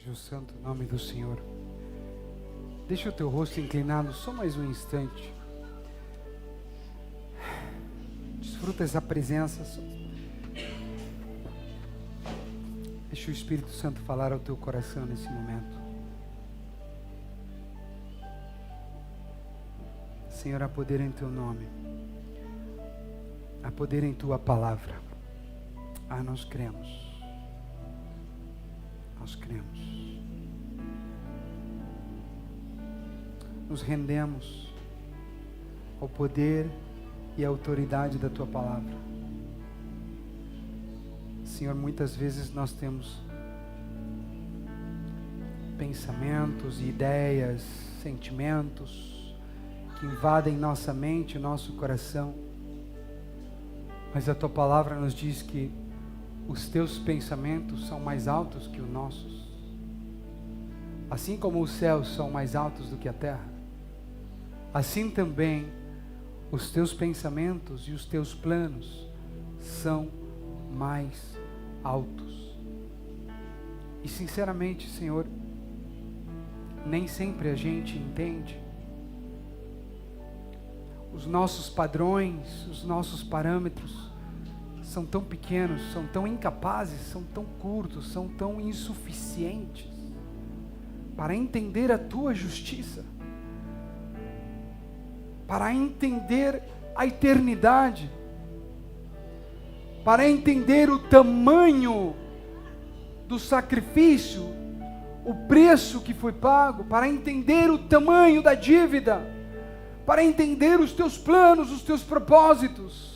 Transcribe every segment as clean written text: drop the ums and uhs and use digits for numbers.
Seja o santo nome do Senhor. Deixa o teu rosto inclinado só mais um instante. Desfruta essa presença. Deixa o Espírito Santo falar ao teu coração nesse momento. Senhor, há poder em teu nome. Há poder em tua palavra. Nós cremos. Nós cremos. Nos rendemos ao poder e à autoridade da tua palavra. Senhor, muitas vezes nós temos pensamentos, ideias, sentimentos que invadem nossa mente, nosso coração, mas a tua palavra nos diz que os teus pensamentos são mais altos que os nossos, assim como os céus são mais altos do que a terra, assim também os teus pensamentos e os teus planos são mais altos. E sinceramente, Senhor, nem sempre a gente entende. Os nossos padrões, os nossos parâmetros são tão pequenos, são tão incapazes, são tão curtos, são tão insuficientes para entender a tua justiça, para entender a eternidade, para entender o tamanho do sacrifício, o preço que foi pago, para entender o tamanho da dívida, para entender os teus planos, os teus propósitos,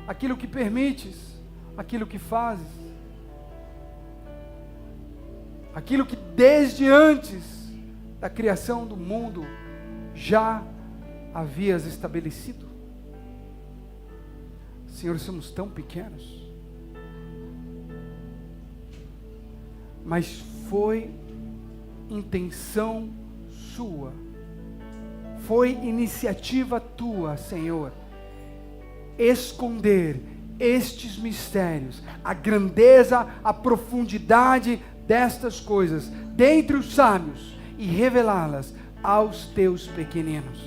aquilo que permites, aquilo que fazes, aquilo que desde antes da criação do mundo já havias estabelecido. Senhor, somos tão pequenos, mas foi intenção sua, foi iniciativa tua, Senhor, esconder estes mistérios, a grandeza, a profundidade destas coisas dentre os sábios e revelá-las aos teus pequeninos,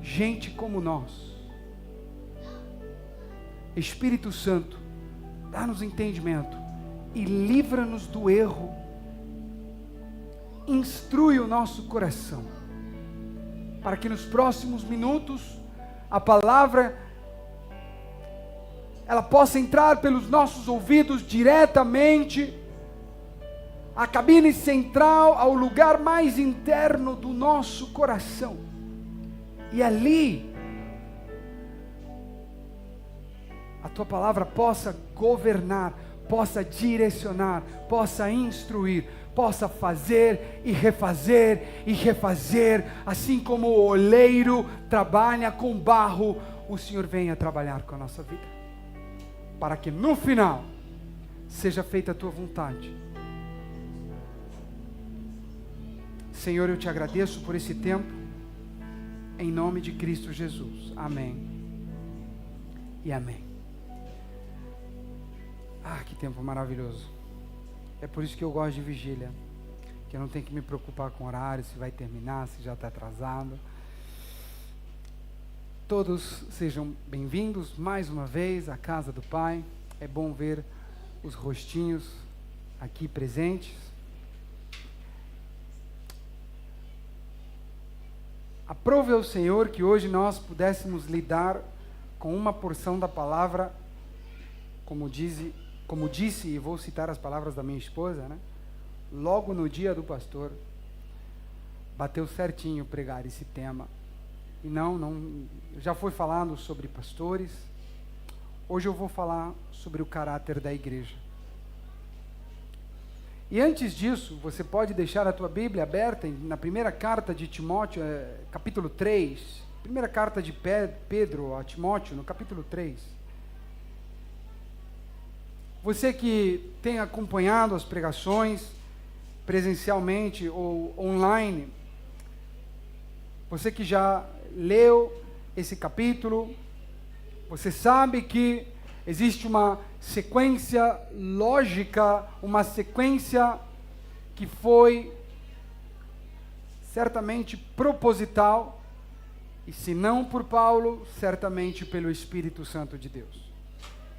gente como nós. Espírito Santo, dá-nos entendimento e livra-nos do erro, instrui o nosso coração, para que nos próximos minutos a palavra ela possa entrar pelos nossos ouvidos diretamente à cabine central, ao lugar mais interno do nosso coração, e ali a tua palavra possa governar, possa direcionar, possa instruir, possa fazer e refazer, assim como o oleiro trabalha com barro, o Senhor venha trabalhar com a nossa vida, para que no final seja feita a tua vontade. Senhor, eu te agradeço por esse tempo, em nome de Cristo Jesus, amém e amém. Que tempo maravilhoso. É por isso que eu gosto de vigília, que eu não tenho que me preocupar com horário, se vai terminar, se já está atrasado. Todos sejam bem-vindos mais uma vez à casa do Pai. É bom ver os rostinhos aqui presentes. Aprove ao Senhor que hoje nós pudéssemos lidar com uma porção da palavra, como disse, e vou citar as palavras da minha esposa, né? Logo no dia do pastor, bateu certinho pregar esse tema. E não, já foi falado sobre pastores, hoje eu vou falar sobre o caráter da igreja. E antes disso, você pode deixar a tua Bíblia aberta na primeira carta de Timóteo, capítulo 3, primeira carta de Pedro a Timóteo, no capítulo 3. Você que tem acompanhado as pregações presencialmente ou online, você que já leu esse capítulo, você sabe que existe uma sequência lógica, uma sequência que foi certamente proposital, e se não por Paulo, certamente pelo Espírito Santo de Deus.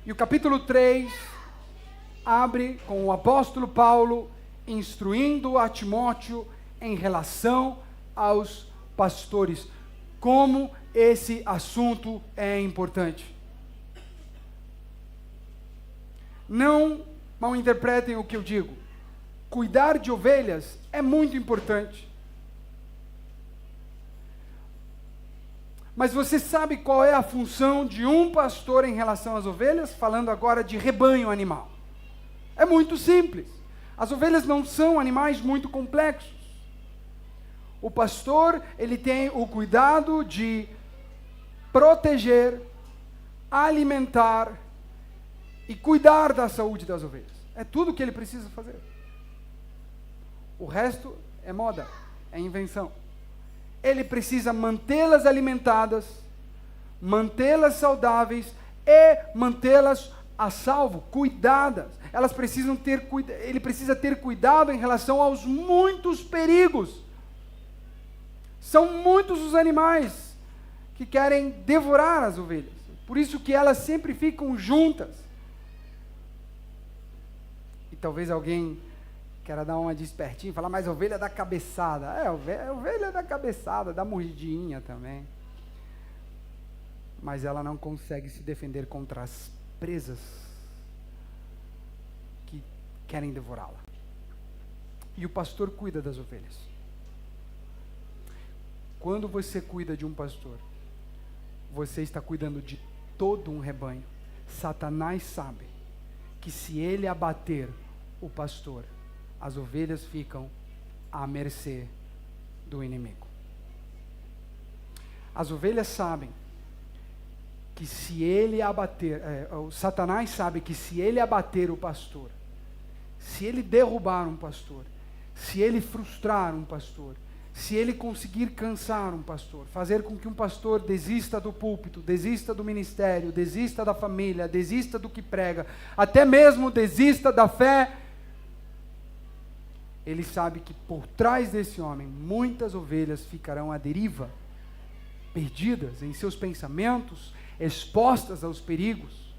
E o capítulo 3 abre com o apóstolo Paulo instruindo a Timóteo em relação aos pastores, como esse assunto é importante. Não mal interpretem o que eu digo. Cuidar de ovelhas é muito importante. Mas você sabe qual é a função de um pastor em relação às ovelhas? Falando agora de rebanho animal. É muito simples. As ovelhas não são animais muito complexos. O pastor, ele tem o cuidado de proteger, alimentar e cuidar da saúde das ovelhas. É tudo o que ele precisa fazer. O resto é moda, é invenção. Ele precisa mantê-las alimentadas, mantê-las saudáveis e mantê-las a salvo, cuidadas. Elas precisam ele precisa ter cuidado em relação aos muitos perigos. São muitos os animais que querem devorar as ovelhas. Por isso que elas sempre ficam juntas. E talvez alguém queira dar uma despertinha e falar, mas ovelha dá cabeçada. Ovelha dá cabeçada, dá mordidinha também. Mas ela não consegue se defender contra as presas que querem devorá-la. E o pastor cuida das ovelhas. Quando você cuida de um pastor, você está cuidando de todo um rebanho. Satanás sabe que se ele abater o pastor, as ovelhas ficam à mercê do inimigo. As ovelhas sabem que se ele abater, o Satanás sabe que se ele abater o pastor, se ele derrubar um pastor, se ele frustrar um pastor, se ele conseguir cansar um pastor, fazer com que um pastor desista do púlpito, desista do ministério, desista da família, desista do que prega, até mesmo desista da fé, ele sabe que por trás desse homem, muitas ovelhas ficarão à deriva, perdidas em seus pensamentos, expostas aos perigos,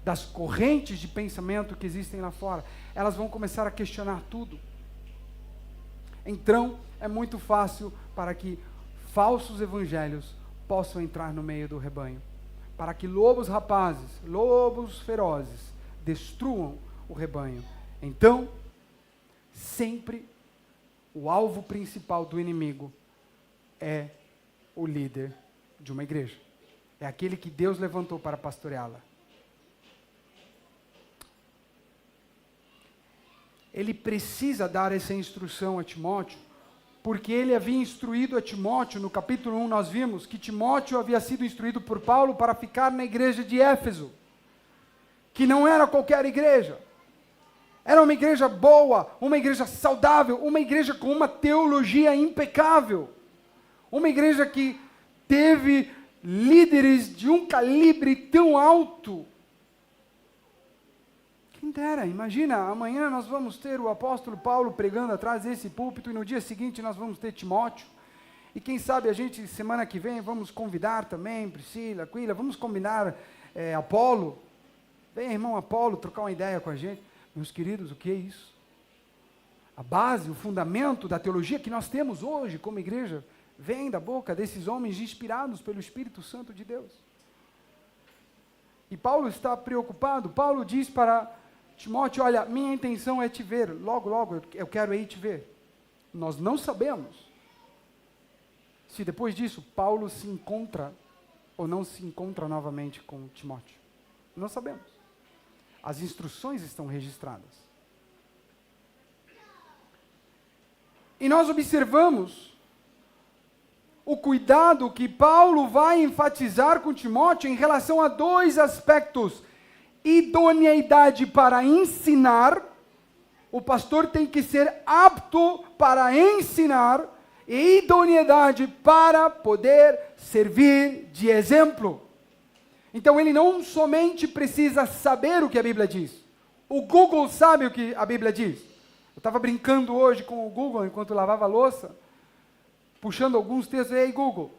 das correntes de pensamento que existem lá fora. Elas vão começar a questionar tudo. Então, é muito fácil para que falsos evangelhos possam entrar no meio do rebanho, para que lobos rapazes, lobos ferozes, destruam o rebanho. Então, sempre o alvo principal do inimigo é o líder de uma igreja. É aquele que Deus levantou para pastoreá-la. Ele precisa dar essa instrução a Timóteo, porque ele havia instruído a Timóteo, no capítulo 1 nós vimos que Timóteo havia sido instruído por Paulo para ficar na igreja de Éfeso, que não era qualquer igreja, era uma igreja boa, uma igreja saudável, uma igreja com uma teologia impecável, uma igreja que teve líderes de um calibre tão alto. Quem dera, imagina, amanhã nós vamos ter o apóstolo Paulo pregando atrás desse púlpito e no dia seguinte nós vamos ter Timóteo. E quem sabe a gente, semana que vem, vamos convidar também Priscila, Aquila, vamos combinar Apolo. Vem, irmão Apolo, trocar uma ideia com a gente. Meus queridos, o que é isso? A base, o fundamento da teologia que nós temos hoje como igreja vem da boca desses homens inspirados pelo Espírito Santo de Deus. E Paulo está preocupado. Paulo diz para Timóteo, olha, minha intenção é te ver, logo, logo eu quero ir te ver. Nós não sabemos se depois disso Paulo se encontra ou não se encontra novamente com Timóteo. Não sabemos. As instruções estão registradas. E nós observamos o cuidado que Paulo vai enfatizar com Timóteo em relação a dois aspectos. Idoneidade para ensinar, o pastor tem que ser apto para ensinar, e idoneidade para poder servir de exemplo. Então ele não somente precisa saber o que a Bíblia diz. O Google sabe o que a Bíblia diz. Eu estava brincando hoje com o Google enquanto lavava a louça, puxando alguns textos. Ei, Google,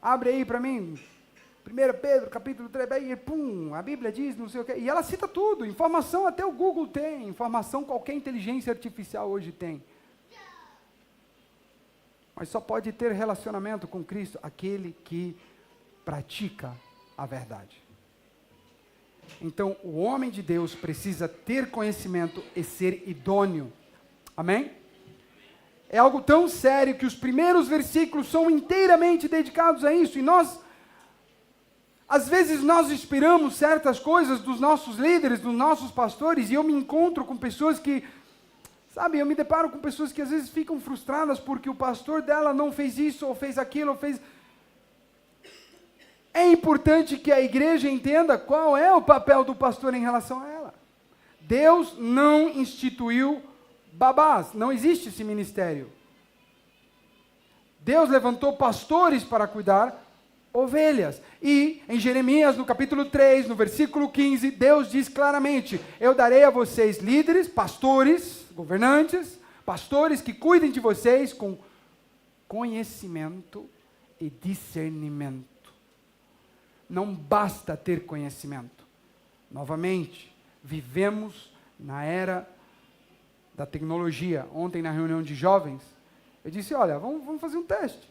abre aí para mim, 1 Pedro, capítulo 3, aí, pum, a Bíblia diz, não sei o quê. E ela cita tudo, informação até o Google tem, informação qualquer inteligência artificial hoje tem. Mas só pode ter relacionamento com Cristo aquele que pratica a verdade. Então, o homem de Deus precisa ter conhecimento e ser idôneo. Amém? É algo tão sério que os primeiros versículos são inteiramente dedicados a isso. E às vezes nós inspiramos certas coisas dos nossos líderes, dos nossos pastores, e eu me encontro com pessoas que, sabe, eu me deparo com pessoas que às vezes ficam frustradas porque o pastor dela não fez isso, ou fez aquilo, ou fez... É importante que a igreja entenda qual é o papel do pastor em relação a ela. Deus não instituiu babás, não existe esse ministério. Deus levantou pastores para cuidar ovelhas. E em Jeremias, no capítulo 3, no versículo 15, Deus diz claramente: eu darei a vocês líderes, pastores, governantes, pastores que cuidem de vocês com conhecimento e discernimento. Não basta ter conhecimento. Novamente, vivemos na era da tecnologia. Ontem, na reunião de jovens, eu disse, olha, vamos fazer um teste.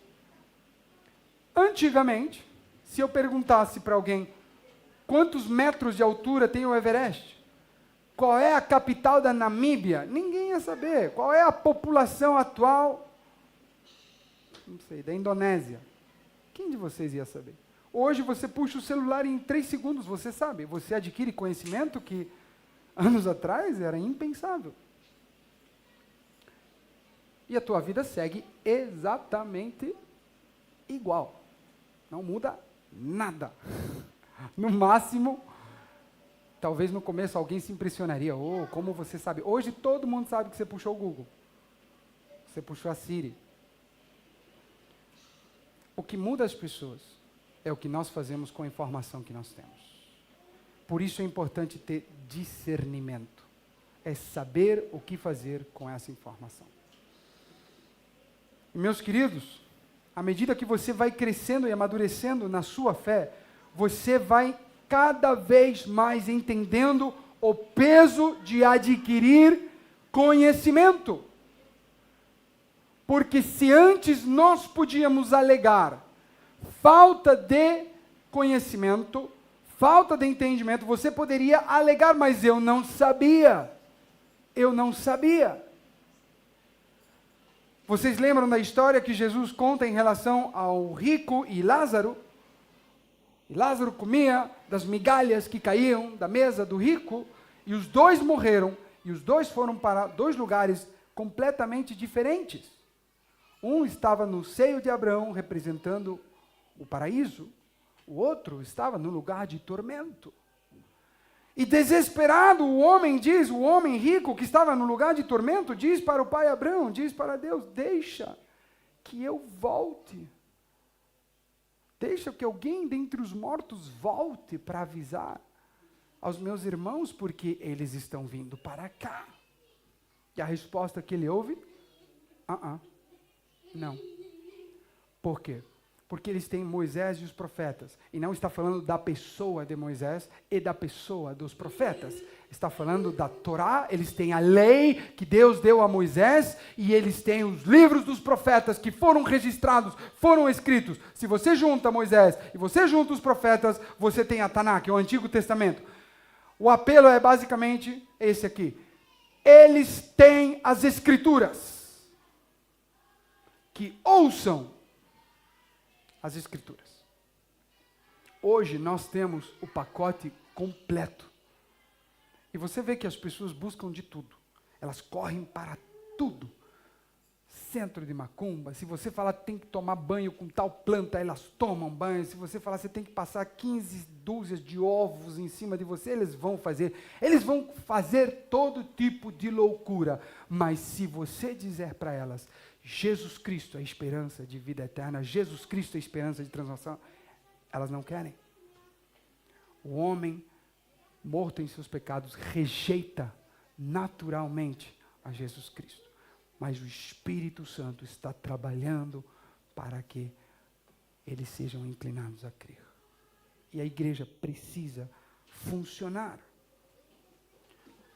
Antigamente, se eu perguntasse para alguém quantos metros de altura tem o Everest, qual é a capital da Namíbia, ninguém ia saber. Qual é a população atual, não sei, da Indonésia? Quem de vocês ia saber? Hoje você puxa o celular e em 3 segundos você sabe. Você adquire conhecimento que anos atrás era impensável. E a tua vida segue exatamente igual. Não muda nada. No máximo, talvez no começo alguém se impressionaria. Oh, como você sabe? Hoje todo mundo sabe que você puxou o Google. Você puxou a Siri. O que muda as pessoas é o que nós fazemos com a informação que nós temos. Por isso é importante ter discernimento. É saber o que fazer com essa informação. E, meus queridos, à medida que você vai crescendo e amadurecendo na sua fé, você vai cada vez mais entendendo o peso de adquirir conhecimento. Porque se antes nós podíamos alegar falta de conhecimento, falta de entendimento, você poderia alegar, mas eu não sabia. Eu não sabia. Vocês lembram da história que Jesus conta em relação ao rico e Lázaro? E Lázaro comia das migalhas que caíam da mesa do rico, e os dois morreram, e os dois foram para 2 lugares completamente diferentes. Um estava no seio de Abraão, representando o paraíso, o outro estava no lugar de tormento. E desesperado o homem rico que estava no lugar de tormento, diz para o pai Abraão, diz para Deus, deixa que eu volte. Deixa que alguém dentre os mortos volte para avisar aos meus irmãos, porque eles estão vindo para cá. E a resposta que ele ouve, não. Por quê? Porque eles têm Moisés e os profetas. E não está falando da pessoa de Moisés e da pessoa dos profetas. Está falando da Torá, eles têm a lei que Deus deu a Moisés, e eles têm os livros dos profetas que foram registrados, foram escritos. Se você junta Moisés e você junta os profetas, você tem a Taná, que é o Antigo Testamento. O apelo é basicamente esse aqui. Eles têm as Escrituras. Que ouçam as Escrituras. Hoje nós temos o pacote completo. E você vê que as pessoas buscam de tudo. Elas correm para tudo. Centro de macumba. Se você falar que tem que tomar banho com tal planta, elas tomam banho. Se você falar que você tem que passar 15 dúzias de ovos em cima de você, eles vão fazer. Eles vão fazer todo tipo de loucura. Mas se você dizer para elas, Jesus Cristo é a esperança de vida eterna, Jesus Cristo é a esperança de transformação, elas não querem. O homem morto em seus pecados rejeita naturalmente a Jesus Cristo. Mas o Espírito Santo está trabalhando para que eles sejam inclinados a crer. E a igreja precisa funcionar.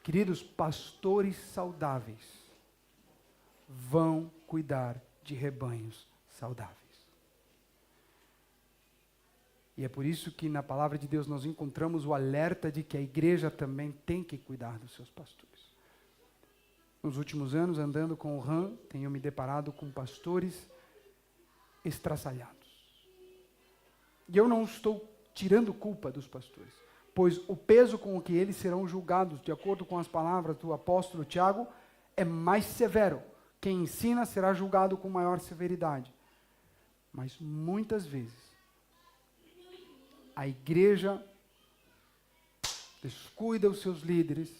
Queridos, pastores saudáveis vão cuidar de rebanhos saudáveis. E é por isso que na palavra de Deus nós encontramos o alerta de que a igreja também tem que cuidar dos seus pastores. Nos últimos anos, andando com o RAM, tenho me deparado com pastores estraçalhados. E eu não estou tirando culpa dos pastores, pois o peso com o que eles serão julgados, de acordo com as palavras do apóstolo Tiago, é mais severo. Quem ensina será julgado com maior severidade. Mas muitas vezes, a igreja descuida os seus líderes,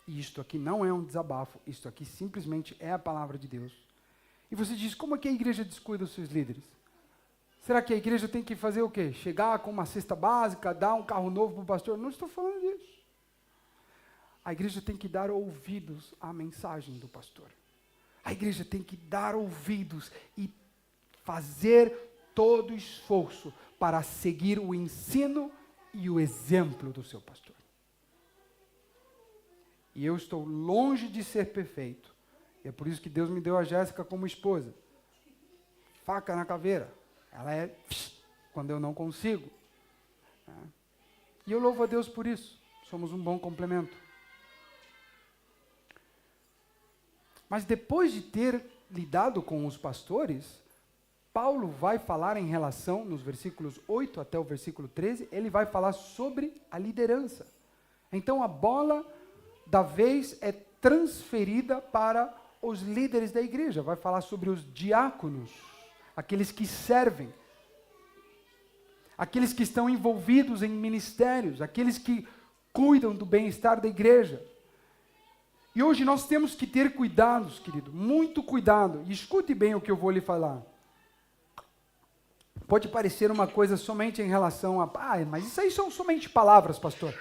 e isto aqui não é um desabafo, isto aqui simplesmente é a palavra de Deus. E você diz, como é que a igreja descuida os seus líderes? Será que a igreja tem que fazer o quê? Chegar com uma cesta básica, dar um carro novo para o pastor? Não estou falando disso. A igreja tem que dar ouvidos à mensagem do pastor. A igreja tem que dar ouvidos e fazer todo o esforço para seguir o ensino e o exemplo do seu pastor. E eu estou longe de ser perfeito. E é por isso que Deus me deu a Jéssica como esposa. Faca na caveira. Ela é quando eu não consigo. E eu louvo a Deus por isso. Somos um bom complemento. Mas depois de ter lidado com os pastores, Paulo vai falar em relação, nos versículos 8 até o versículo 13, ele vai falar sobre a liderança. Então a bola da vez é transferida para os líderes da igreja. Vai falar sobre os diáconos, aqueles que servem, aqueles que estão envolvidos em ministérios, aqueles que cuidam do bem-estar da igreja. E hoje nós temos que ter cuidados, querido, muito cuidado. E escute bem o que eu vou lhe falar. Pode parecer uma coisa somente em relação a... mas isso aí são somente palavras, pastor.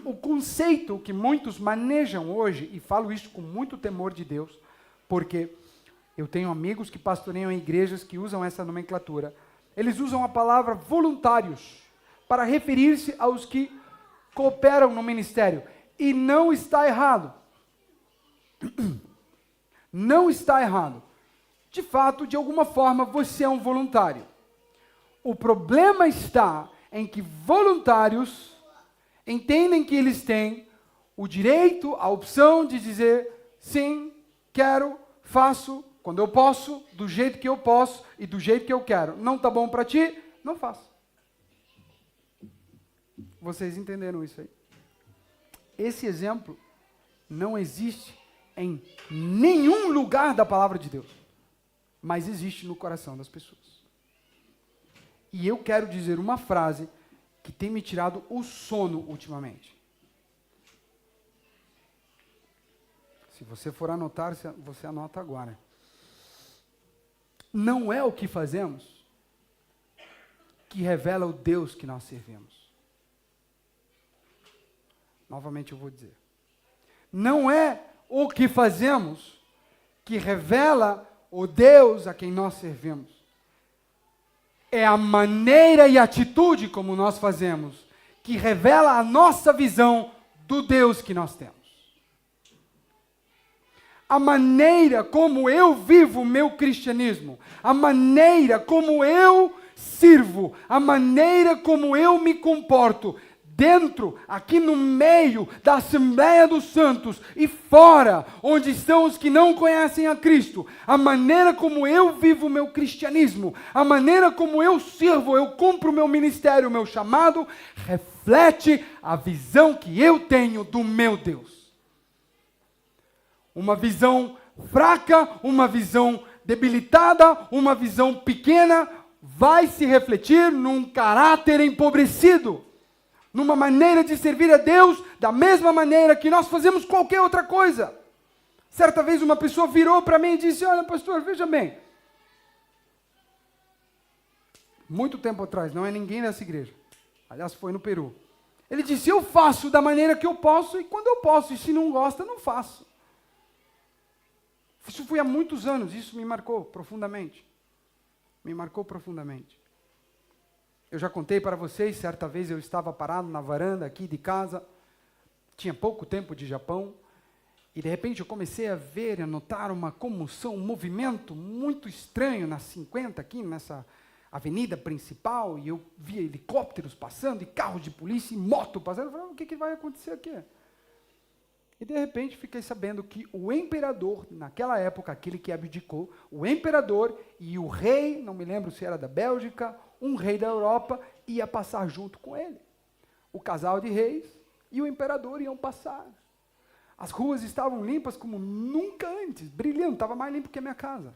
O conceito que muitos manejam hoje, e falo isso com muito temor de Deus, porque eu tenho amigos que pastoreiam em igrejas que usam essa nomenclatura. Eles usam a palavra voluntários para referir-se aos que cooperam no ministério. E não está errado. Não está errado. De fato, de alguma forma, você é um voluntário. O problema está em que voluntários entendem que eles têm o direito, a opção de dizer, sim, quero, faço, quando eu posso, do jeito que eu posso e do jeito que eu quero. Não está bom para ti? Não faço. Vocês entenderam isso aí? Esse exemplo não existe em nenhum lugar da palavra de Deus, mas existe no coração das pessoas. E eu quero dizer uma frase que tem me tirado o sono ultimamente. Se você for anotar, você anota agora. Não é o que fazemos que revela o Deus que nós servimos. Novamente eu vou dizer. Não é o que fazemos que revela o Deus a quem nós servimos. É a maneira e atitude como nós fazemos que revela a nossa visão do Deus que nós temos. A maneira como eu vivo o meu cristianismo, a maneira como eu sirvo, a maneira como eu me comporto dentro, aqui no meio da Assembleia dos Santos e fora, onde estão os que não conhecem a Cristo, a maneira como eu vivo o meu cristianismo, a maneira como eu sirvo, eu cumpro o meu ministério, o meu chamado, reflete a visão que eu tenho do meu Deus. Uma visão fraca, uma visão debilitada, uma visão pequena, vai se refletir num caráter empobrecido, numa maneira de servir a Deus da mesma maneira que nós fazemos qualquer outra coisa. Certa vez uma pessoa virou para mim e disse, olha pastor, veja bem, muito tempo atrás, não é ninguém dessa igreja, aliás foi no Peru, ele disse, eu faço da maneira que eu posso e quando eu posso, e se não gosta, não faço. Isso foi há muitos anos, isso me marcou profundamente. Me marcou profundamente. Eu já contei para vocês, certa vez eu estava parado na varanda aqui de casa, tinha pouco tempo de Japão, e de repente eu comecei a ver, a notar uma comoção, um movimento muito estranho na 50, aqui nessa avenida principal, e eu via helicópteros passando, e carros de polícia, e moto passando. Eu falei, o que vai acontecer aqui? E de repente fiquei sabendo que o imperador, naquela época, aquele que abdicou, o imperador e o rei, não me lembro se era da Bélgica, um rei da Europa, ia passar junto com ele. O casal de reis e o imperador iam passar. As ruas estavam limpas como nunca antes, brilhando, estava mais limpo que a minha casa.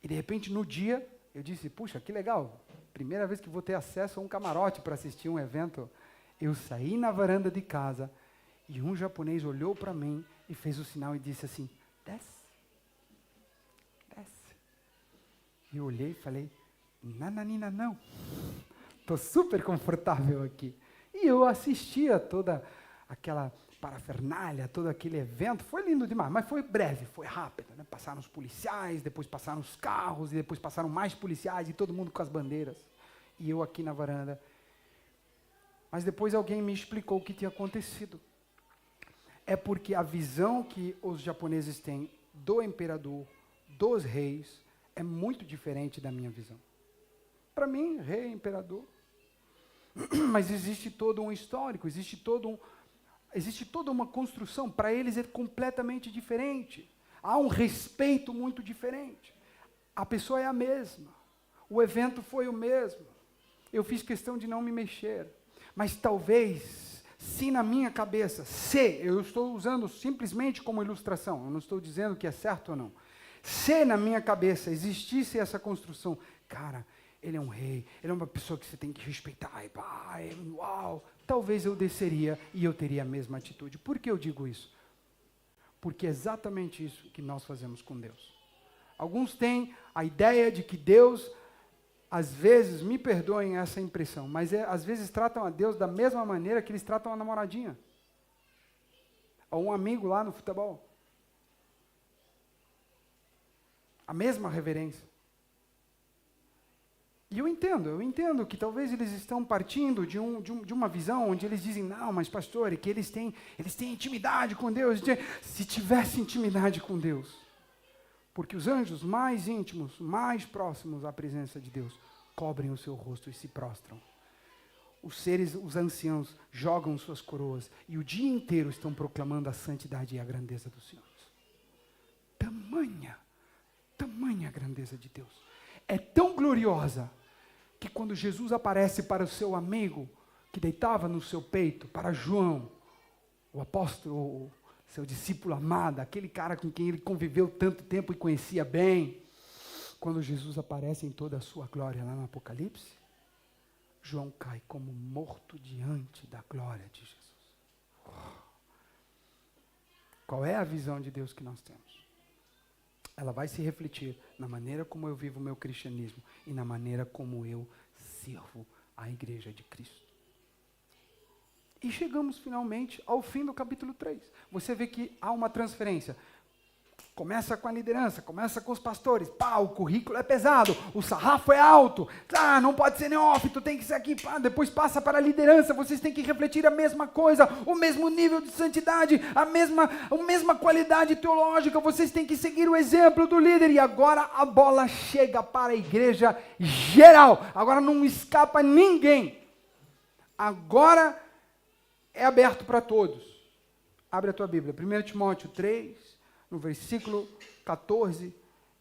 E de repente, no dia, eu disse, puxa, que legal, primeira vez que vou ter acesso a um camarote para assistir um evento. Eu saí na varanda de casa, e um japonês olhou para mim e fez o sinal e disse assim, desce, desce. E eu olhei e falei, nananina não, estou super confortável aqui. E eu assistia toda aquela parafernália, todo aquele evento, foi lindo demais, mas foi breve, foi rápido, né? Passaram os policiais, depois passaram os carros, e depois passaram mais policiais, e todo mundo com as bandeiras. E eu aqui na varanda. Mas depois alguém me explicou o que tinha acontecido. É porque a visão que os japoneses têm do imperador, dos reis, é muito diferente da minha visão. Para mim, rei, imperador. Mas existe todo um histórico, existe toda uma construção. Para eles é completamente diferente. Há um respeito muito diferente. A pessoa é a mesma. O evento foi o mesmo. Eu fiz questão de não me mexer. Mas talvez, se na minha cabeça, eu estou usando simplesmente como ilustração, eu não estou dizendo que é certo ou não. Se na minha cabeça existisse essa construção, cara, ele é um rei, ele é uma pessoa que você tem que respeitar, uau, talvez eu desceria e eu teria a mesma atitude. Por que eu digo isso? Porque é exatamente isso que nós fazemos com Deus. Alguns têm a ideia de que Deus, às vezes, me perdoem essa impressão, mas às vezes tratam a Deus da mesma maneira que eles tratam a namoradinha. Ou um amigo lá no futebol. A mesma reverência. E eu entendo que talvez eles estão partindo de uma visão onde eles dizem, não, mas pastor, é que eles têm intimidade com Deus. Se tivesse intimidade com Deus, porque os anjos mais íntimos, mais próximos à presença de Deus, cobrem o seu rosto e se prostram. Os seres, os anciãos, jogam suas coroas e o dia inteiro estão proclamando a santidade e a grandeza do Senhor. Tamanha a grandeza de Deus. É tão gloriosa que quando Jesus aparece para o seu amigo que deitava no seu peito, para João, o apóstolo, seu discípulo amado, aquele cara com quem ele conviveu tanto tempo e conhecia bem, quando Jesus aparece em toda a sua glória lá no Apocalipse, João cai como morto diante da glória de Jesus. Qual é a visão de Deus que nós temos? Ela vai se refletir na maneira como eu vivo o meu cristianismo e na maneira como eu sirvo a igreja de Cristo. E chegamos finalmente ao fim do capítulo 3. Você vê que há uma transferência. Começa com a liderança, começa com os pastores. O currículo é pesado, o sarrafo é alto. Não pode ser neófito, tem que ser aqui. Depois passa para a liderança, vocês têm que refletir a mesma coisa, o mesmo nível de santidade, a mesma qualidade teológica. Vocês têm que seguir o exemplo do líder. E agora a bola chega para a igreja geral. Agora não escapa ninguém. Agora é aberto para todos. Abre a tua Bíblia, 1 Timóteo 3. No versículo 14,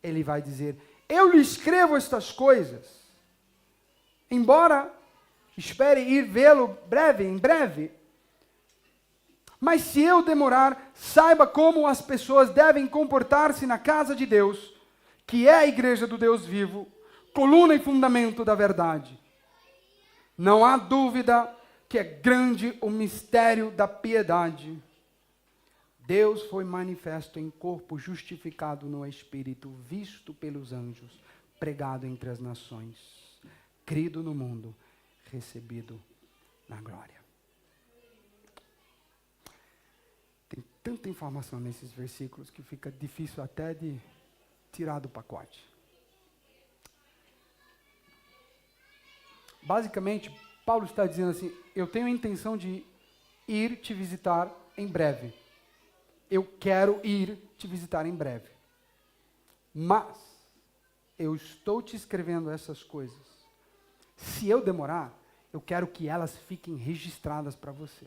ele vai dizer, eu lhe escrevo estas coisas, embora espere ir vê-lo em breve, mas se eu demorar, saiba como as pessoas devem comportar-se na casa de Deus, que é a igreja do Deus vivo, coluna e fundamento da verdade. Não há dúvida que é grande o mistério da piedade. Deus foi manifesto em corpo, justificado no Espírito, visto pelos anjos, pregado entre as nações, crido no mundo, recebido na glória. Tem tanta informação nesses versículos que fica difícil até de tirar do pacote. Basicamente, Paulo está dizendo assim: eu tenho a intenção de ir te visitar em breve. Eu quero ir te visitar em breve. Mas eu estou te escrevendo essas coisas. Se eu demorar, eu quero que elas fiquem registradas para você.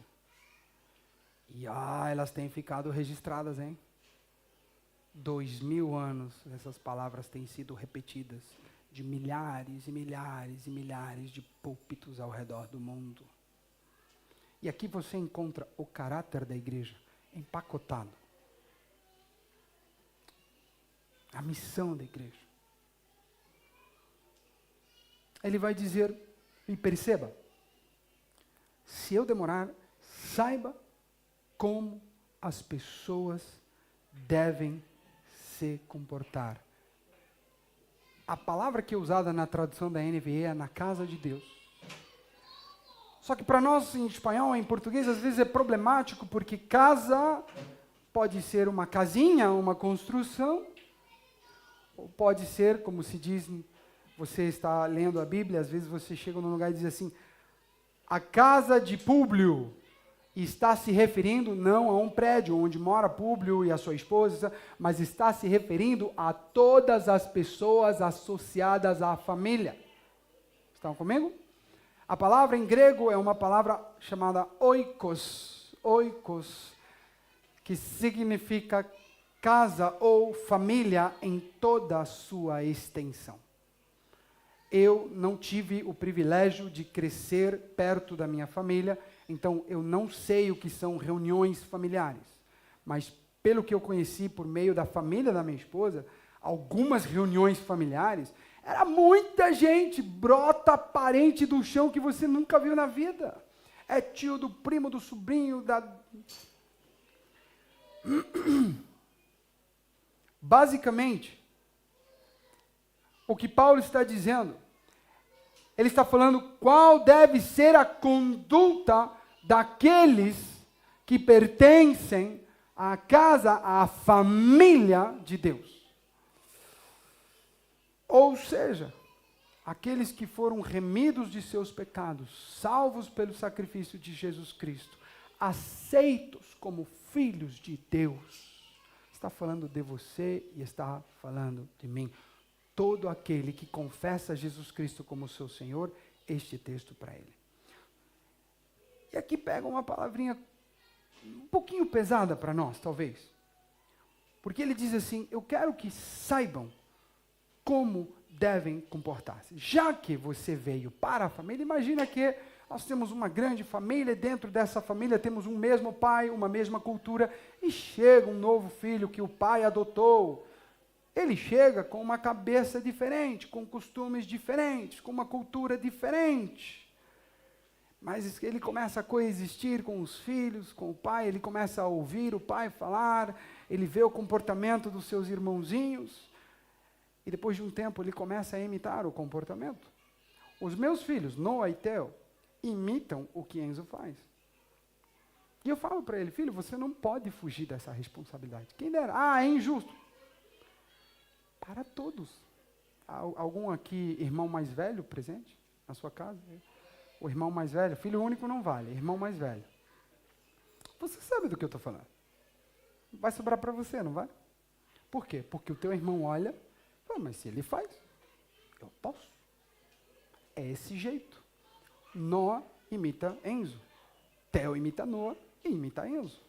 E elas têm ficado registradas, hein? 2000 anos essas palavras têm sido repetidas de milhares e milhares e milhares de púlpitos ao redor do mundo. E aqui você encontra o caráter da igreja empacotado. A missão da igreja. Ele vai dizer, e perceba, se eu demorar, saiba como as pessoas devem se comportar. A palavra que é usada na tradução da NVI é na casa de Deus. Só que para nós, em espanhol, em português, às vezes é problemático, porque casa pode ser uma casinha, uma construção, ou pode ser, como se diz, você está lendo a Bíblia, às vezes você chega num lugar e diz assim, a casa de Públio, está se referindo não a um prédio onde mora Públio e a sua esposa, mas está se referindo a todas as pessoas associadas à família. Estão comigo? A palavra em grego é uma palavra chamada oikos, que significa casa ou família em toda a sua extensão. Eu não tive o privilégio de crescer perto da minha família, então eu não sei o que são reuniões familiares. Mas pelo que eu conheci por meio da família da minha esposa, algumas reuniões familiares, era muita gente, brota parente do chão que você nunca viu na vida. É tio do primo, do sobrinho, Basicamente, o que Paulo está dizendo, ele está falando qual deve ser a conduta daqueles que pertencem à casa, à família de Deus. Ou seja, aqueles que foram remidos de seus pecados, salvos pelo sacrifício de Jesus Cristo, aceitos como filhos de Deus. Está falando de você e está falando de mim. Todo aquele que confessa Jesus Cristo como seu Senhor, este texto para ele. E aqui pega uma palavrinha um pouquinho pesada para nós, talvez. Porque ele diz assim, eu quero que saibam como devem comportar-se. Já que você veio para a família, imagina que nós temos uma grande família, dentro dessa família temos um mesmo pai, uma mesma cultura, e chega um novo filho que o pai adotou. Ele chega com uma cabeça diferente, com costumes diferentes, com uma cultura diferente. Mas ele começa a coexistir com os filhos, com o pai, ele começa a ouvir o pai falar, ele vê o comportamento dos seus irmãozinhos, e depois de um tempo ele começa a imitar o comportamento. Os meus filhos, Noah e Theo, imitam o que Enzo faz. E eu falo para ele, filho, você não pode fugir dessa responsabilidade. Quem dera, é injusto. Para todos. Algum aqui, irmão mais velho, presente na sua casa? O irmão mais velho, filho único não vale, irmão mais velho. Você sabe do que eu estou falando. Vai sobrar para você, não vai? Por quê? Porque o teu irmão olha, fala, mas se ele faz, eu posso. É esse jeito. Noah imita Enzo. Theo imita Noah e imita Enzo.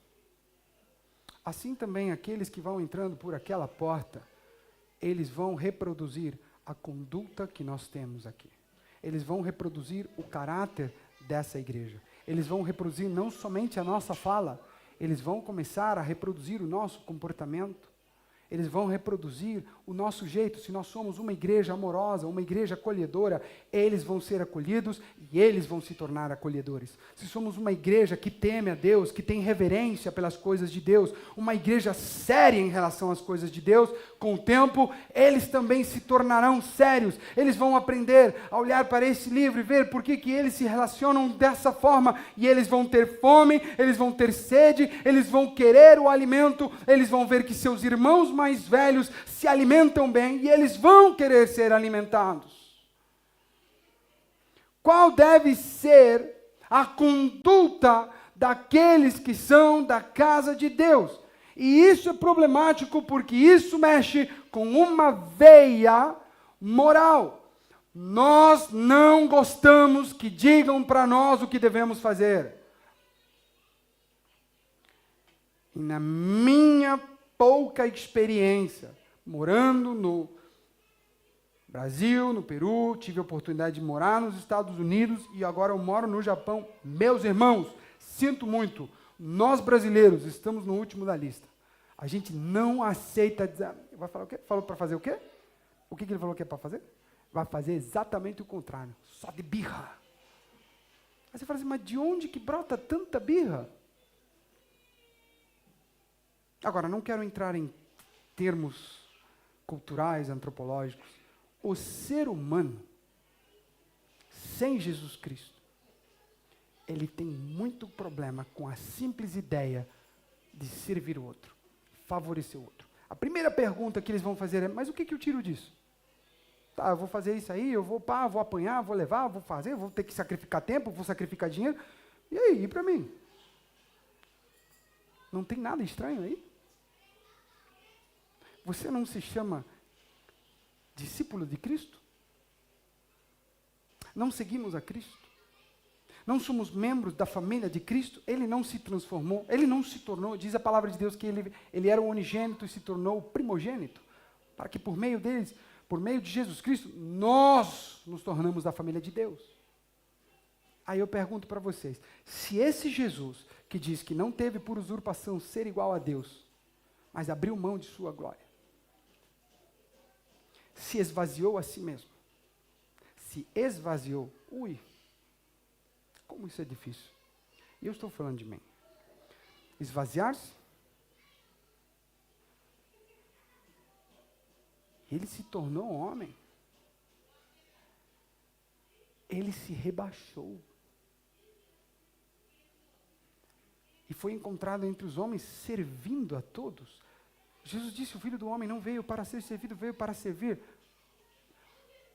Assim também aqueles que vão entrando por aquela porta, eles vão reproduzir a conduta que nós temos aqui. Eles vão reproduzir o caráter dessa igreja. Eles vão reproduzir não somente a nossa fala, eles vão começar a reproduzir o nosso comportamento. Eles vão reproduzir o nosso jeito. Se nós somos uma igreja amorosa, uma igreja acolhedora, eles vão ser acolhidos e eles vão se tornar acolhedores. Se somos uma igreja que teme a Deus, que tem reverência pelas coisas de Deus, uma igreja séria em relação às coisas de Deus, Com o tempo, eles também se tornarão sérios. Eles vão aprender a olhar para esse livro e ver por que eles se relacionam dessa forma. E eles vão ter fome, eles vão ter sede, eles vão querer o alimento, eles vão ver que seus irmãos mais velhos se alimentam bem e eles vão querer ser alimentados. Qual deve ser a conduta daqueles que são da casa de Deus? E isso é problemático porque isso mexe com uma veia moral. Nós não gostamos que digam para nós o que devemos fazer. E na minha pouca experiência, morando no Brasil, no Peru, tive a oportunidade de morar nos Estados Unidos e agora eu moro no Japão. Meus irmãos, sinto muito, nós brasileiros estamos no último da lista. A gente não aceita... Vai falar o quê? Falou para fazer o quê? O que ele falou que é para fazer? Vai fazer exatamente o contrário. Só de birra. Aí você fala assim, mas de onde que brota tanta birra? Agora, não quero entrar em termos culturais, antropológicos. O ser humano, sem Jesus Cristo, ele tem muito problema com a simples ideia de servir o outro, favorecer o outro. A primeira pergunta que eles vão fazer é, mas o que eu tiro disso? Tá, eu vou fazer isso aí, eu vou apanhar, vou levar, vou fazer, vou ter que sacrificar tempo, vou sacrificar dinheiro. E aí, e para mim? Não tem nada estranho aí? Você não se chama discípulo de Cristo? Não seguimos a Cristo? Não somos membros da família de Cristo? Ele não se transformou, ele não se tornou, diz a palavra de Deus que ele era o unigênito e se tornou o primogênito, para que por meio deles, por meio de Jesus Cristo, nós nos tornamos da família de Deus. Aí eu pergunto para vocês, se esse Jesus, que diz que não teve por usurpação ser igual a Deus, mas abriu mão de sua glória, se esvaziou a si mesmo, se esvaziou, como isso é difícil. E eu estou falando de mim. Esvaziar-se. Ele se tornou homem. Ele se rebaixou. E foi encontrado entre os homens servindo a todos. Jesus disse, o Filho do Homem não veio para ser servido, veio para servir.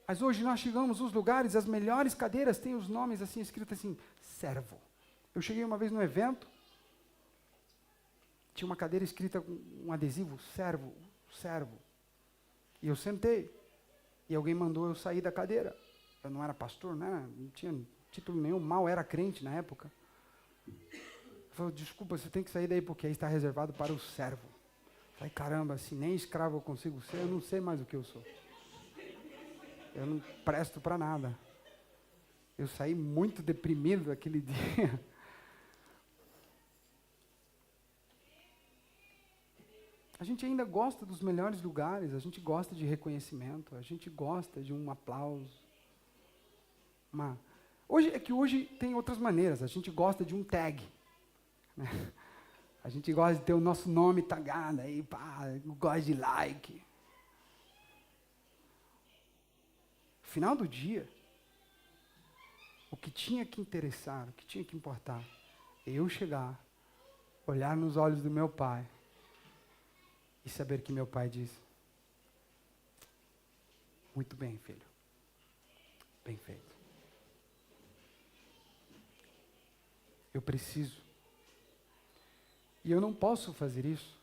Mas hoje nós chegamos nos lugares, as melhores cadeiras têm os nomes assim, escritos assim, servo. Eu cheguei uma vez num evento, tinha uma cadeira escrita com um adesivo, servo, servo. E eu sentei, e alguém mandou eu sair da cadeira. Eu não era pastor, né? Não tinha título nenhum, mal era crente na época. Eu falei, desculpa, você tem que sair daí porque aí está reservado para o servo. Eu falei, caramba, se nem escravo eu consigo ser, eu não sei mais o que eu sou. Eu não presto para nada. Eu saí muito deprimido daquele dia. A gente ainda gosta dos melhores lugares, a gente gosta de reconhecimento, a gente gosta de um aplauso. Hoje tem outras maneiras, a gente gosta de um tag. Né? A gente gosta de ter o nosso nome tagado aí, gosta de like. No final do dia, o que tinha que interessar, o que tinha que importar, é eu chegar, olhar nos olhos do meu pai e saber que meu pai diz, muito bem, filho, bem feito. Eu preciso. E eu não posso fazer isso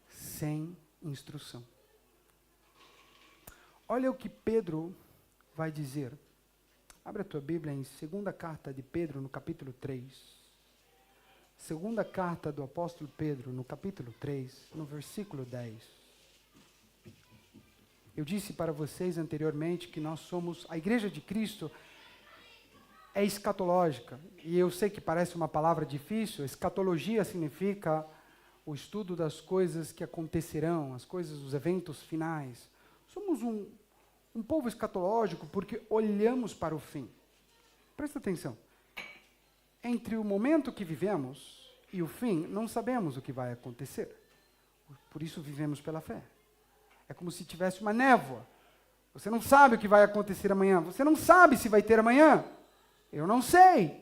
sem instrução. Olha o que Pedro vai dizer. Abre a tua Bíblia em 2ª carta de Pedro, no capítulo 3. 2ª carta do apóstolo Pedro, no capítulo 3, no versículo 10. Eu disse para vocês anteriormente que nós somos, a Igreja de Cristo é escatológica. E eu sei que parece uma palavra difícil, escatologia significa o estudo das coisas que acontecerão, as coisas, os eventos finais. Somos um povo escatológico porque olhamos para o fim. Presta atenção. Entre o momento que vivemos e o fim, não sabemos o que vai acontecer. Por isso vivemos pela fé. É como se tivesse uma névoa. Você não sabe o que vai acontecer amanhã. Você não sabe se vai ter amanhã. Eu não sei.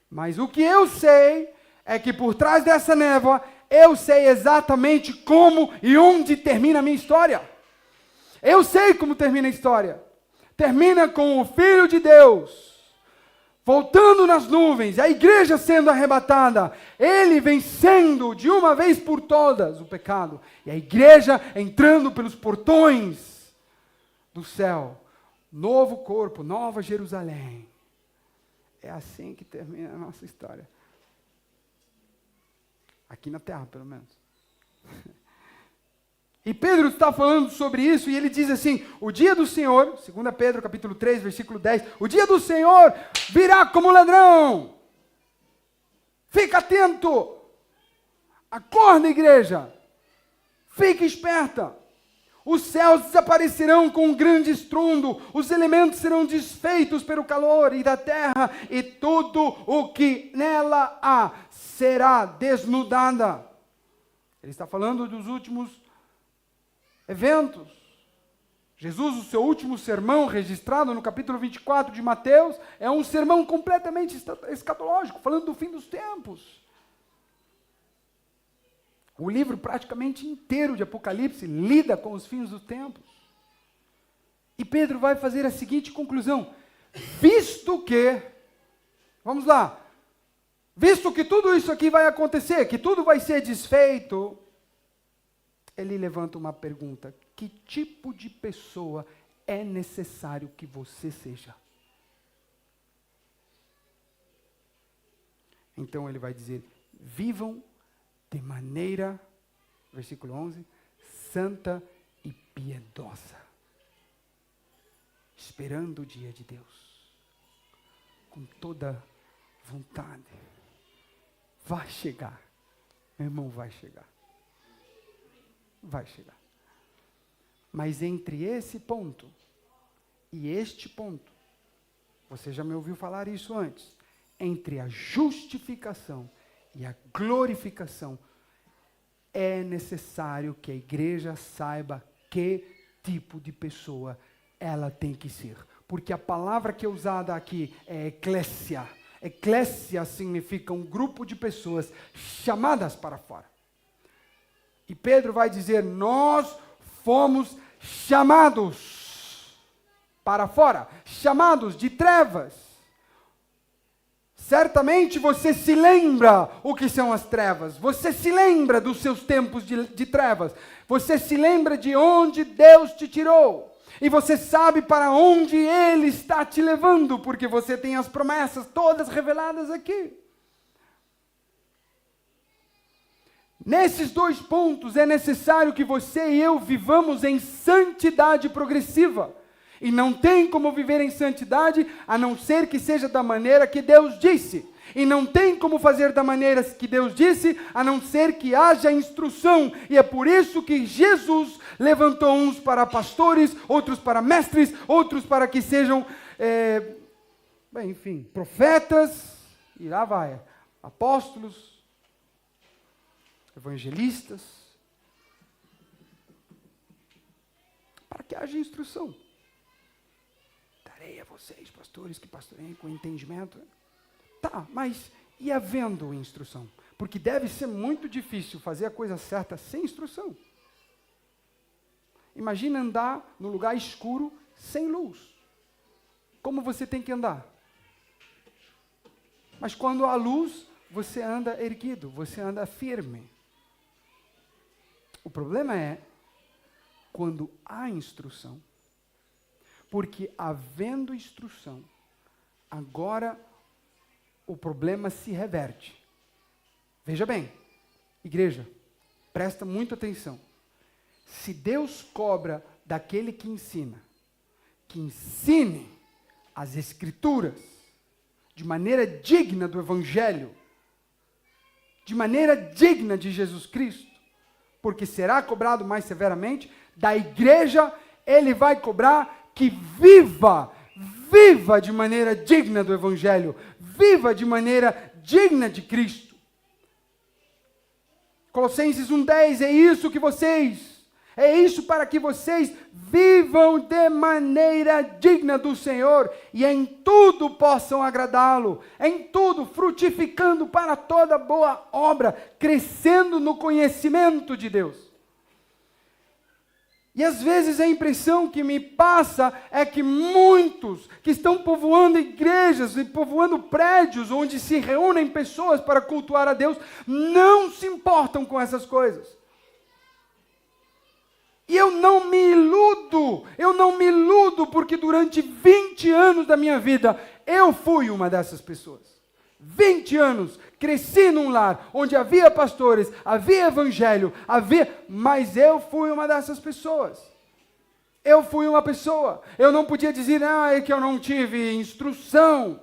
Mas o que eu sei é que por trás dessa névoa, eu sei exatamente como e onde termina a minha história. Eu sei como termina a história. Termina com o Filho de Deus voltando nas nuvens, a igreja sendo arrebatada, ele vencendo de uma vez por todas o pecado, e a igreja entrando pelos portões do céu, novo corpo, nova Jerusalém. É assim que termina a nossa história. Aqui na terra, pelo menos. E Pedro está falando sobre isso, e ele diz assim, o dia do Senhor, 2 Pedro capítulo 3, versículo 10, o dia do Senhor virá como ladrão. Fica atento. Acorda, igreja. Fique esperta. Os céus desaparecerão com um grande estrondo, os elementos serão desfeitos pelo calor e da terra, e tudo o que nela há será desnudada. Ele está falando dos últimos eventos. Jesus, o seu último sermão, registrado no capítulo 24 de Mateus, é um sermão completamente escatológico, falando do fim dos tempos. O livro praticamente inteiro de Apocalipse lida com os fins dos tempos. E Pedro vai fazer a seguinte conclusão: visto que, vamos lá, visto que tudo isso aqui vai acontecer, que tudo vai ser desfeito, ele levanta uma pergunta: que tipo de pessoa é necessário que você seja? Então ele vai dizer: vivam de maneira, versículo 11, santa e piedosa, esperando o dia de Deus, com toda vontade. Vai chegar, meu irmão, vai chegar. Vai chegar. Mas entre esse ponto e este ponto, você já me ouviu falar isso antes, entre a justificação e a glorificação, é necessário que a igreja saiba que tipo de pessoa ela tem que ser. Porque a palavra que é usada aqui é eclésia. Eclésia significa um grupo de pessoas chamadas para fora. E Pedro vai dizer: nós fomos chamados para fora, chamados de trevas. Certamente você se lembra o que são as trevas, você se lembra dos seus tempos de trevas, você se lembra de onde Deus te tirou, e você sabe para onde Ele está te levando, porque você tem as promessas todas reveladas aqui. Nesses dois pontos é necessário que você e eu vivamos em santidade progressiva. E não tem como viver em santidade a não ser que seja da maneira que Deus disse. E não tem como fazer da maneira que Deus disse a não ser que haja instrução. E é por isso que Jesus levantou uns para pastores, outros para mestres, outros para que sejam, profetas, e lá vai, apóstolos, evangelistas, para que haja instrução. Darei a vocês, pastores, que pastoreiem com entendimento. Tá, mas e havendo instrução? Porque deve ser muito difícil fazer a coisa certa sem instrução. Imagina andar no lugar escuro, sem luz. Como você tem que andar? Mas quando há luz, você anda erguido, você anda firme. O problema é quando há instrução. Porque havendo instrução, agora o problema se reverte. Veja bem, igreja, presta muita atenção. Se Deus cobra daquele que ensine as Escrituras de maneira digna do Evangelho, de maneira digna de Jesus Cristo, porque será cobrado mais severamente, da igreja Ele vai cobrar que viva de maneira digna do Evangelho, viva de maneira digna de Cristo. Colossenses 1:10, é isso para que vocês vivam de maneira digna do Senhor e em tudo possam agradá-lo, em tudo frutificando para toda boa obra, crescendo no conhecimento de Deus. E às vezes a impressão que me passa é que muitos que estão povoando igrejas e povoando prédios onde se reúnem pessoas para cultuar a Deus, não se importam com essas coisas. E eu não me iludo, porque durante 20 anos da minha vida, eu fui uma dessas pessoas. 20 anos, cresci num lar onde havia pastores, havia evangelho, mas eu fui uma dessas pessoas. Eu fui uma pessoa. Eu não podia dizer, é que eu não tive instrução,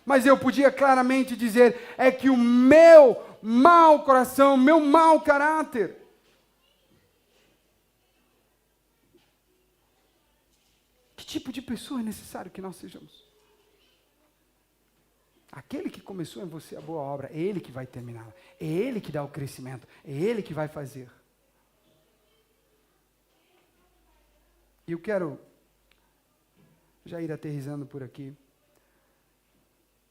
mas eu podia claramente dizer, é que o meu mau coração, meu mau caráter. Que tipo de pessoa é necessário que nós sejamos? Aquele que começou em você a boa obra, é Ele que vai terminá-la. É Ele que dá o crescimento. É Ele que vai fazer. E eu quero já ir aterrissando por aqui,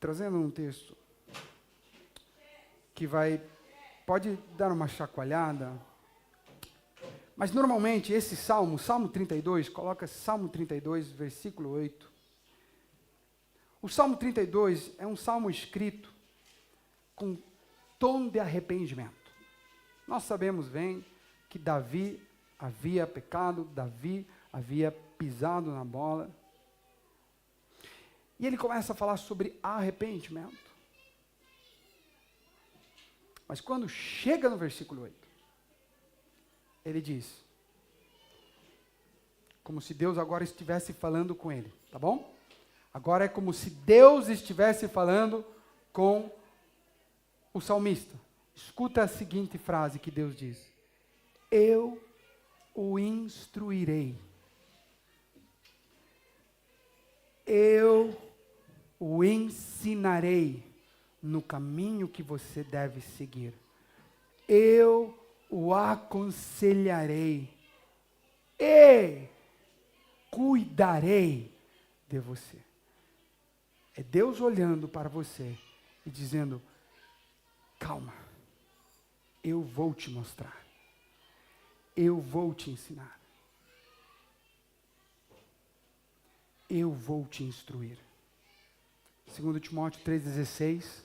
trazendo um texto que pode dar uma chacoalhada, mas normalmente esse Salmo 32, coloca Salmo 32, versículo 8. O Salmo 32 é um salmo escrito com tom de arrependimento. Nós sabemos bem que Davi havia pecado, Davi havia pisado na bola. E ele começa a falar sobre arrependimento. Mas quando chega no versículo 8, ele diz, como se Deus agora estivesse falando com ele, tá bom? Agora é como se Deus estivesse falando com o salmista. Escuta a seguinte frase que Deus diz: eu o instruirei. Eu o ensinarei no caminho que você deve seguir. Eu o aconselharei e cuidarei de você. É Deus olhando para você e dizendo, calma, eu vou te mostrar. Eu vou te ensinar. Eu vou te instruir. 2 Timóteo 3,16,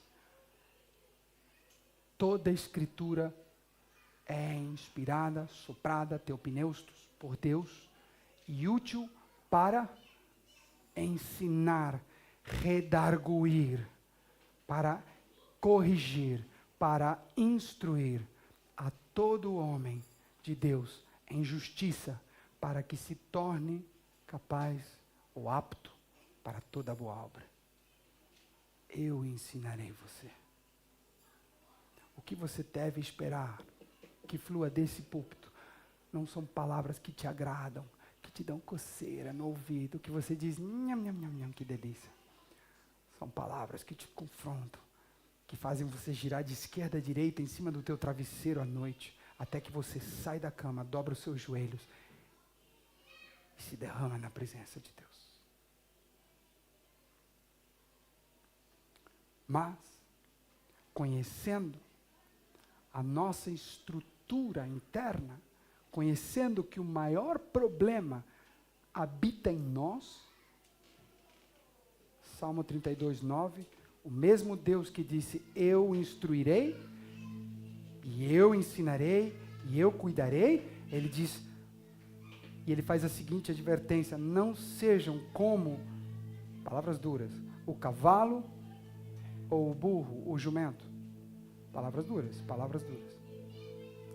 toda a Escritura é inspirada, soprada, teopneustos, por Deus, e útil para ensinar, redarguir, para corrigir, para instruir a todo homem de Deus em justiça, para que se torne capaz ou apto para toda boa obra. Eu ensinarei você. O que você deve esperar que flua desse púlpito não são palavras que te agradam, que te dão coceira no ouvido, que você diz, nham, nham, nham, nham, que delícia. São palavras que te confrontam, que fazem você girar de esquerda a direita em cima do teu travesseiro à noite, até que você sai da cama, dobra os seus joelhos e se derrama na presença de Deus. Mas, conhecendo a nossa estrutura interna, conhecendo que o maior problema habita em nós, Salmo 32, 9, o mesmo Deus que disse, eu instruirei, e eu ensinarei, e eu cuidarei, ele diz, e ele faz a seguinte advertência, não sejam como, palavras duras, o cavalo, ou o burro, o jumento. Palavras duras, palavras duras.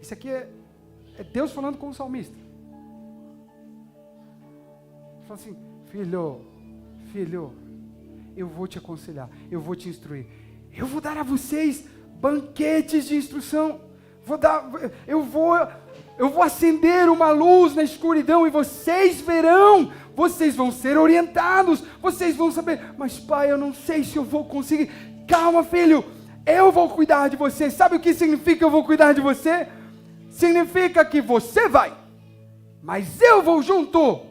Isso aqui é Deus falando com o salmista. Ele fala assim, filho, eu vou te aconselhar, eu vou te instruir. Eu vou dar a vocês banquetes de instrução. Eu vou acender uma luz na escuridão e vocês verão, vocês vão ser orientados, vocês vão saber, mas pai, eu não sei se eu vou conseguir. Calma, filho, eu vou cuidar de você. Sabe o que significa eu vou cuidar de você? significa que você vai, mas eu vou junto.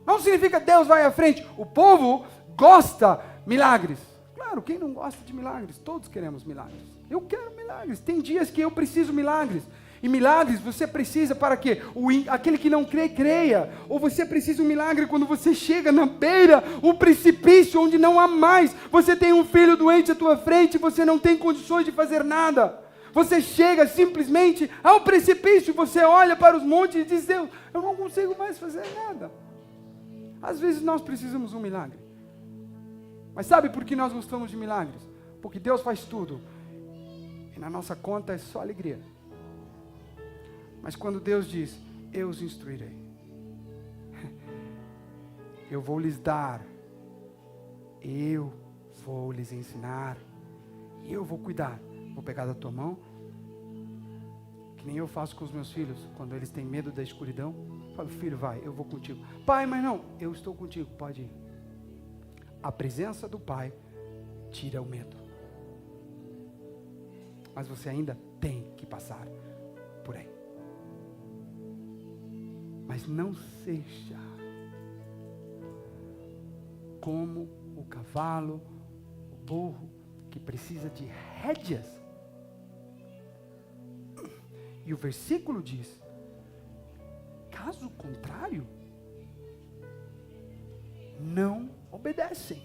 Não significa que Deus vai à frente. O povo gosta de milagres. Claro, quem não gosta de milagres? Todos queremos milagres. Eu quero milagres. Tem dias que eu preciso de milagres. E milagres você precisa para quê? Aquele que não crê, creia. Ou você precisa de um milagre quando você chega na beira, o precipício onde não há mais. Você tem um filho doente à tua frente e você não tem condições de fazer nada. Você chega simplesmente ao precipício, você olha para os montes e diz, Deus, eu não consigo mais fazer nada. Às vezes nós precisamos de um milagre. Mas sabe por que nós gostamos de milagres? Porque Deus faz tudo. E na nossa conta é só alegria. Mas quando Deus diz, eu os instruirei. Eu vou lhes dar. Eu vou lhes ensinar. Eu vou cuidar. Vou pegar da tua mão. Que nem eu faço com os meus filhos. Quando eles têm medo da escuridão. Falo, filho, vai, eu vou contigo. Pai, mas não, eu estou contigo, pode ir. A presença do Pai tira o medo. Mas você ainda tem que passar por aí. Mas não seja como o cavalo, o burro, que precisa de rédeas. E o versículo diz, caso contrário, não obedecem.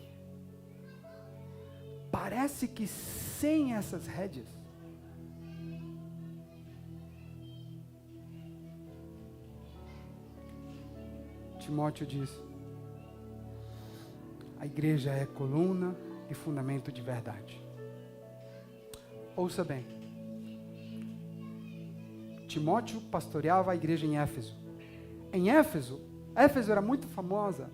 Parece que sem essas rédeas, Timóteo diz, a igreja é coluna e fundamento de verdade. Ouça bem, Timóteo pastoreava a igreja em Éfeso. Em Éfeso era muito famosa,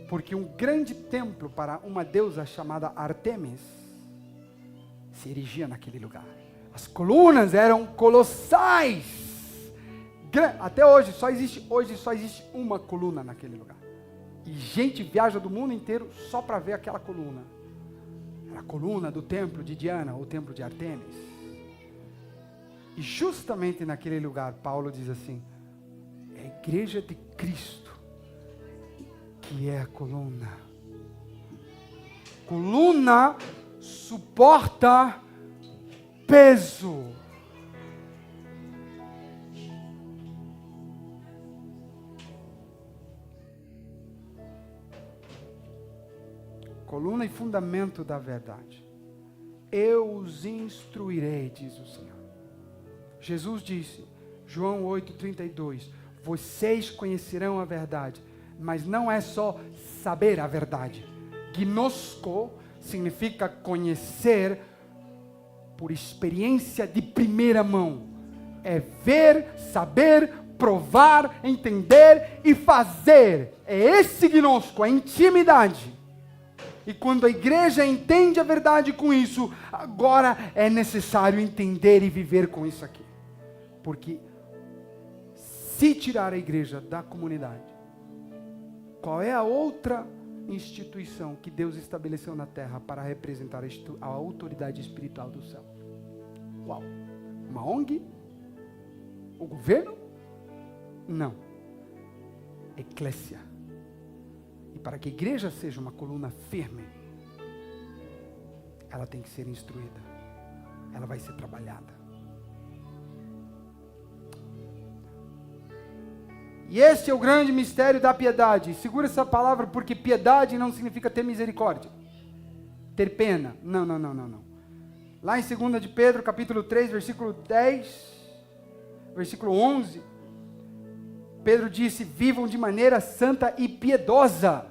porque um grande templo para uma deusa chamada Artemis se erigia naquele lugar. As colunas eram colossais. Até hoje só existe uma coluna naquele lugar. E gente viaja do mundo inteiro só para ver aquela coluna. Era a coluna do templo de Diana, ou templo de Artemis. E justamente naquele lugar, Paulo diz assim, é a igreja de Cristo, que é a coluna. Coluna suporta peso. Coluna e fundamento da verdade. Eu os instruirei, diz o Senhor. Jesus disse, João 8:32, vocês conhecerão a verdade, mas não é só saber a verdade. Gnosko significa conhecer por experiência de primeira mão. É ver, saber, provar, entender e fazer. É esse gnosko, a intimidade. E quando a igreja entende a verdade com isso, agora é necessário entender e viver com isso aqui. Porque se tirar a igreja da comunidade, qual é a outra instituição que Deus estabeleceu na terra para representar a autoridade espiritual do céu? Qual? Uma ONG? O governo? Não. Eclésia. E para que a igreja seja uma coluna firme, ela tem que ser instruída. Ela vai ser trabalhada. E esse é o grande mistério da piedade. Segura essa palavra, porque piedade não significa ter misericórdia, ter pena. Não. Lá em 2 de Pedro, capítulo 3, versículo 10, versículo 11, Pedro disse, vivam de maneira santa e piedosa.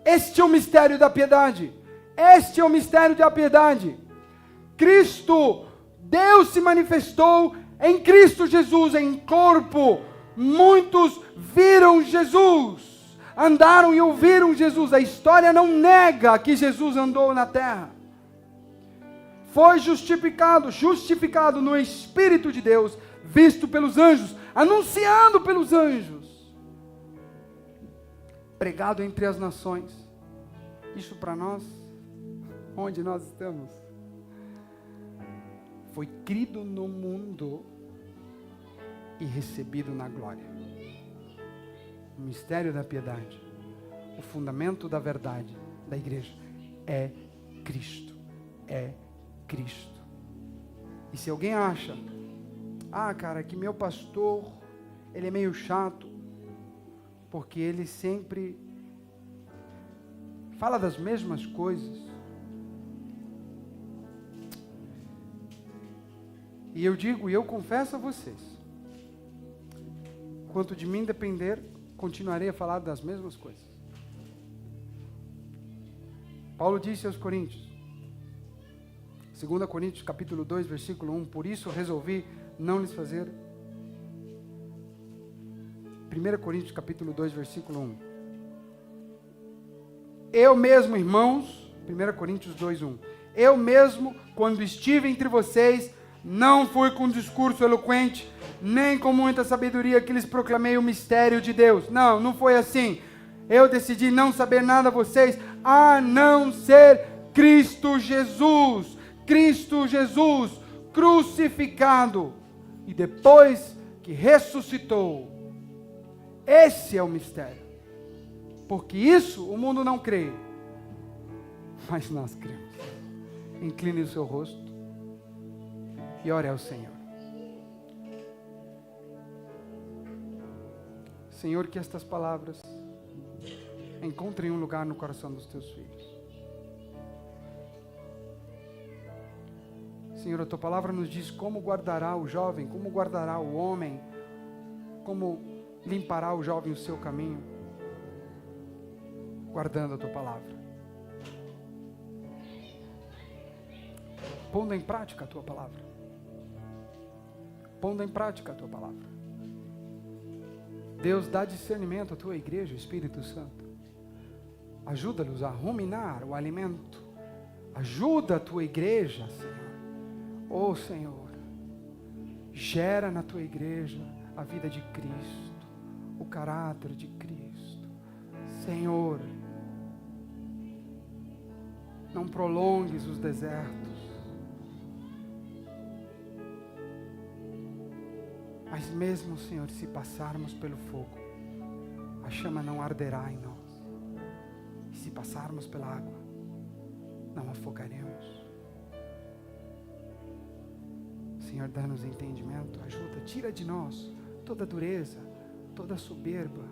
Este é o mistério da piedade. Este é o mistério da piedade. Cristo, Deus se manifestou em Cristo Jesus, em corpo. Muitos viram Jesus, andaram e ouviram Jesus. A história não nega que Jesus andou na terra. Foi justificado no Espírito de Deus, visto pelos anjos, anunciado pelos anjos, pregado entre as nações. Isso para nós, onde nós estamos, foi crido no mundo e recebido na glória. O mistério da piedade, o fundamento da verdade da igreja é Cristo. É Cristo. E se alguém acha, cara, que meu pastor, ele é meio chato, porque ele sempre fala das mesmas coisas. E eu digo, e eu confesso a vocês, quanto de mim depender, continuarei a falar das mesmas coisas. Paulo disse aos Coríntios, 2 Coríntios capítulo 2, versículo 1, por isso resolvi não lhes fazer. 1 Coríntios capítulo 2, versículo 1. Eu mesmo, irmãos, 1 Coríntios 2, 1. Eu mesmo, quando estive entre vocês, não fui com discurso eloquente, nem com muita sabedoria que lhes proclamei o mistério de Deus. Não foi assim. Eu decidi não saber nada a vocês, a não ser Cristo Jesus. Cristo Jesus crucificado e depois que ressuscitou. Esse é o mistério. Porque isso o mundo não crê, mas nós cremos. Incline o seu rosto e ore ao Senhor. Senhor, que estas palavras encontrem um lugar no coração dos teus filhos. Senhor, a tua palavra nos diz como guardará o jovem, como guardará o homem, como limpará o jovem o seu caminho, guardando a tua palavra, pondo em prática a tua palavra, pondo em prática a tua palavra. Deus, dá discernimento à tua igreja, Espírito Santo, ajuda-los a ruminar o alimento, ajuda a tua igreja, Senhor. Oh Senhor, gera na tua igreja a vida de Cristo, o caráter de Cristo. Senhor, não prolongues os desertos, mas mesmo, Senhor, se passarmos pelo fogo, a chama não arderá em nós. E se passarmos pela água, não afogaremos. Senhor, dá-nos entendimento, ajuda, tira de nós toda dureza, toda soberba,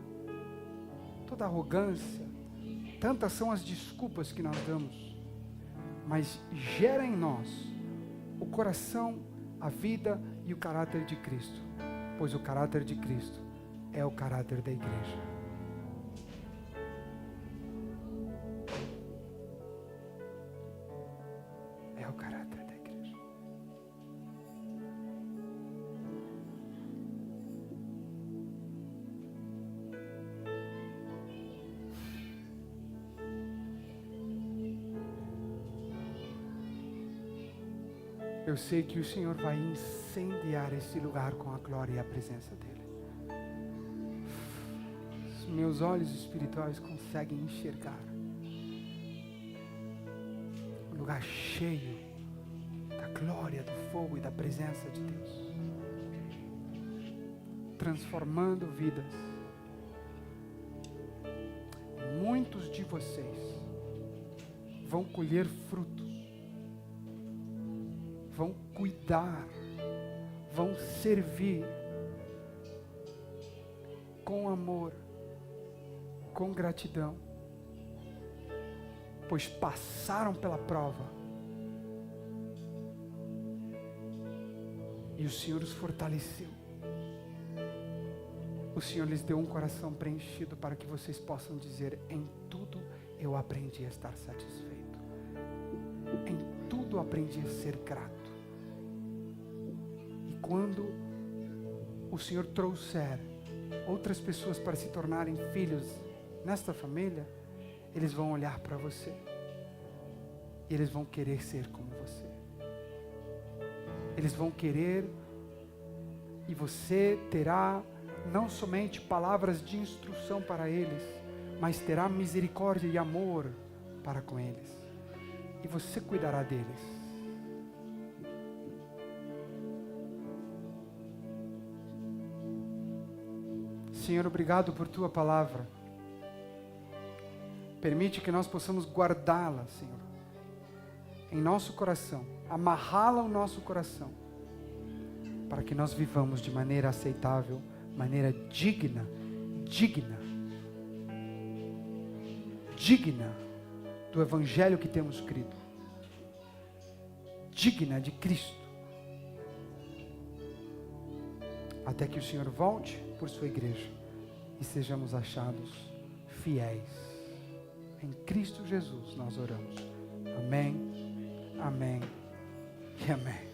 toda arrogância. Tantas são as desculpas que nós damos, mas gera em nós o coração, a vida e o caráter de Cristo, pois o caráter de Cristo é o caráter da igreja. É o caráter da igreja. Eu sei que o Senhor vai incendiar esse lugar com a glória e a presença dEle. Os meus olhos espirituais conseguem enxergar um lugar cheio da glória, do fogo e da presença de Deus, transformando vidas. Muitos de vocês vão colher frutos, vão cuidar, vão servir com amor, com gratidão, pois passaram pela prova e o Senhor os fortaleceu. O Senhor lhes deu um coração preenchido para que vocês possam dizer: em tudo eu aprendi a estar satisfeito, em tudo aprendi a ser grato. E quando o Senhor trouxer outras pessoas para se tornarem filhos nesta família, eles vão olhar para você e eles vão querer ser como você. Eles vão querer, e você terá não somente palavras de instrução para eles, mas terá misericórdia e amor para com eles, e você cuidará deles. Senhor, obrigado por Tua palavra. Permite que nós possamos guardá-la, Senhor, em nosso coração, amarrá-la ao nosso coração, para que nós vivamos de maneira aceitável, maneira digna do Evangelho que temos crido, digna de Cristo, até que o Senhor volte por sua igreja e sejamos achados fiéis. Em Cristo Jesus nós oramos. Amém, amém e amém.